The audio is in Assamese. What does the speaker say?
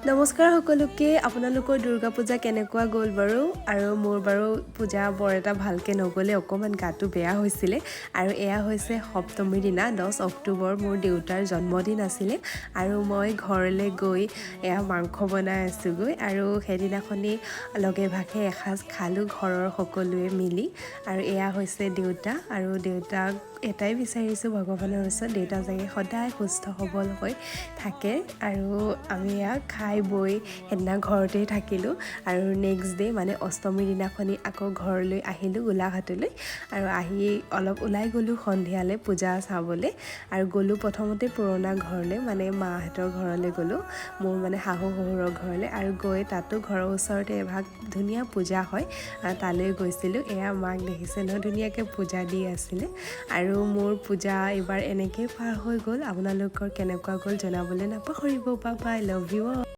নমস্কাৰ সকলোকে আপোনালোকৰ দুৰ্গা পূজা কেনেকুৱা গ'ল বাৰু আৰু মোৰ বাৰু পূজা বৰ এটা ভালকৈ নগ'লে অকণমান গাটো বেয়া হৈছিলে আৰু এয়া হৈছে সপ্তমীৰ দিনা 10 অক্টোবৰ মোৰ দেউতাৰ জন্মদিন আছিলে আৰু মই ঘৰলৈ গৈ এয়া মাংস বনাই আছোঁগৈ আৰু সেইদিনাখনি লগে ভাগে এসাঁজ খালোঁ ঘৰৰ সকলোৱে মিলি আৰু এয়া হৈছে দেউতা আৰু দেউতাক এটাই বিচাৰিছোঁ ভগৱানৰ ওচৰত দেউতা যাতে সদায় সুস্থ সবল হৈ থাকে আৰু আমি ইয়াক খাই বৈ সেইদিনা ঘৰতেই থাকিলোঁ আৰু নেক্সট ডে মানে অষ্টমীৰ দিনাখনি আকৌ ঘৰলৈ আহিলোঁ গোলাঘাটলৈ আৰু আহি অলপ ওলাই গ'লোঁ সন্ধিয়ালৈ পূজা চাবলৈ আৰু গ'লোঁ প্ৰথমতে পুৰণা ঘৰলৈ মানে মাহঁতৰ ঘৰলৈ গ'লোঁ মোৰ মানে শাহু শহুৰৰ ঘৰলৈ আৰু গৈ তাতো ঘৰৰ ওচৰতে এভাগ ধুনীয়া পূজা হয় তালৈ গৈছিলোঁ এয়া মাক দেখিছে ন ধুনীয়াকৈ পূজা দি আছিলে আৰু মোৰ পূজা এইবাৰ এনেকৈ পাৰ হৈ গ'ল আপোনালোকৰ কেনেকুৱা গ'ল জনাবলৈ নাপাহৰিব বাই বাই লাভ ইউ